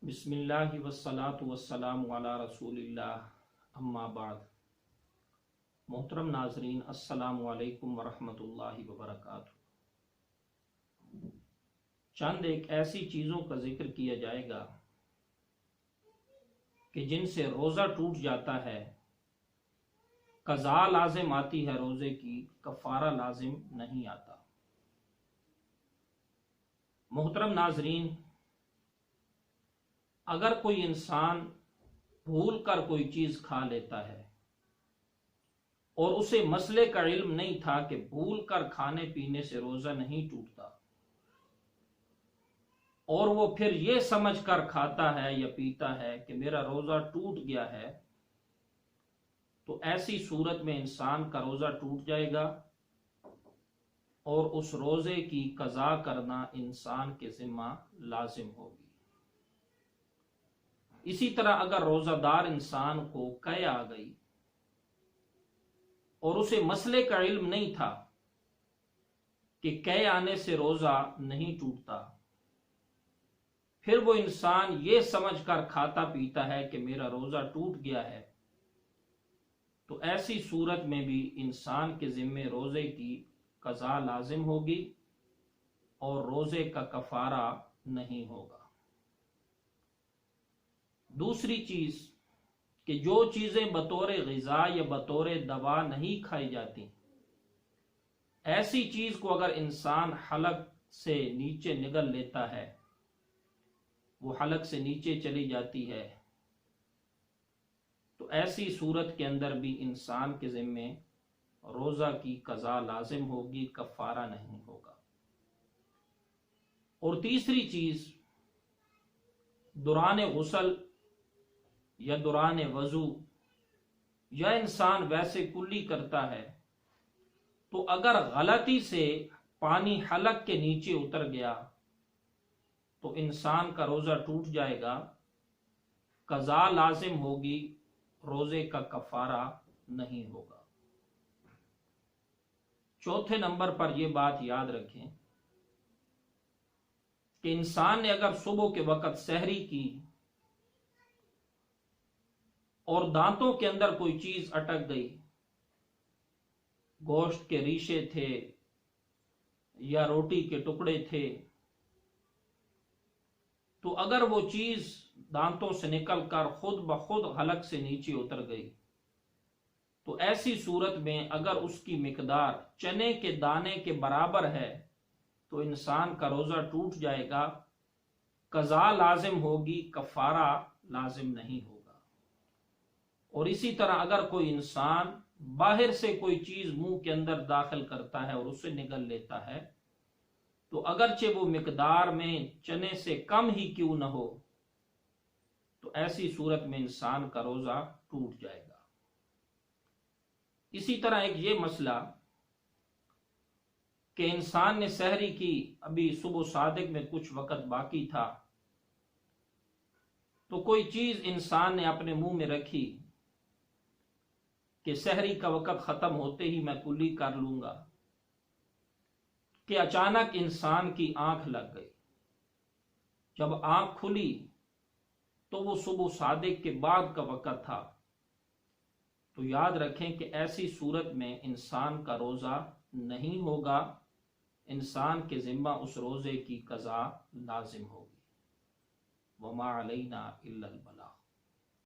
بسم اللہ والصلاة والسلام علی رسول اللہ، اما بعد۔ محترم ناظرین، السلام علیکم ورحمۃ اللہ وبرکاتہ۔ چند ایک ایسی چیزوں کا ذکر کیا جائے گا کہ جن سے روزہ ٹوٹ جاتا ہے، قضا لازم آتی ہے روزے کی، کفارہ لازم نہیں آتا۔ محترم ناظرین، اگر کوئی انسان بھول کر کوئی چیز کھا لیتا ہے اور اسے مسئلے کا علم نہیں تھا کہ بھول کر کھانے پینے سے روزہ نہیں ٹوٹتا، اور وہ پھر یہ سمجھ کر کھاتا ہے یا پیتا ہے کہ میرا روزہ ٹوٹ گیا ہے، تو ایسی صورت میں انسان کا روزہ ٹوٹ جائے گا اور اس روزے کی قضا کرنا انسان کے ذمہ لازم ہوگی۔ اسی طرح اگر روزہ دار انسان کو قے آ گئی اور اسے مسئلے کا علم نہیں تھا کہ قے آنے سے روزہ نہیں ٹوٹتا، پھر وہ انسان یہ سمجھ کر کھاتا پیتا ہے کہ میرا روزہ ٹوٹ گیا ہے، تو ایسی صورت میں بھی انسان کے ذمے روزے کی قضا لازم ہوگی اور روزے کا کفارہ نہیں ہوگا۔ دوسری چیز کہ جو چیزیں بطور غذا یا بطور دوا نہیں کھائی جاتی، ایسی چیز کو اگر انسان حلق سے نیچے نگل لیتا ہے، وہ حلق سے نیچے چلی جاتی ہے، تو ایسی صورت کے اندر بھی انسان کے ذمے روزہ کی قضا لازم ہوگی، کفارہ نہیں ہوگا۔ اور تیسری چیز، دوران غسل یا دوران وضو یا انسان ویسے کلی کرتا ہے، تو اگر غلطی سے پانی حلق کے نیچے اتر گیا تو انسان کا روزہ ٹوٹ جائے گا، قضا لازم ہوگی، روزے کا کفارہ نہیں ہوگا۔ چوتھے نمبر پر یہ بات یاد رکھیں کہ انسان نے اگر صبح کے وقت سحری کی اور دانتوں کے اندر کوئی چیز اٹک گئی، گوشت کے ریشے تھے یا روٹی کے ٹکڑے تھے، تو اگر وہ چیز دانتوں سے نکل کر خود بخود حلق سے نیچے اتر گئی، تو ایسی صورت میں اگر اس کی مقدار چنے کے دانے کے برابر ہے تو انسان کا روزہ ٹوٹ جائے گا، قضا لازم ہوگی، کفارہ لازم نہیں ہوگا۔ اور اسی طرح اگر کوئی انسان باہر سے کوئی چیز منہ کے اندر داخل کرتا ہے اور اسے نگل لیتا ہے، تو اگرچہ وہ مقدار میں چنے سے کم ہی کیوں نہ ہو، تو ایسی صورت میں انسان کا روزہ ٹوٹ جائے گا۔ اسی طرح ایک یہ مسئلہ کہ انسان نے سحری کی، ابھی صبح صادق میں کچھ وقت باقی تھا، تو کوئی چیز انسان نے اپنے منہ میں رکھی کہ سحری کا وقت ختم ہوتے ہی میں کلی کر لوں گا، کہ اچانک انسان کی آنکھ لگ گئی۔ جب آنکھ کھلی تو وہ صبح صادق کے بعد کا وقت تھا، تو یاد رکھیں کہ ایسی صورت میں انسان کا روزہ نہیں ہوگا، انسان کے ذمہ اس روزے کی قضا لازم ہوگی۔ وما علینا الا البلاغ۔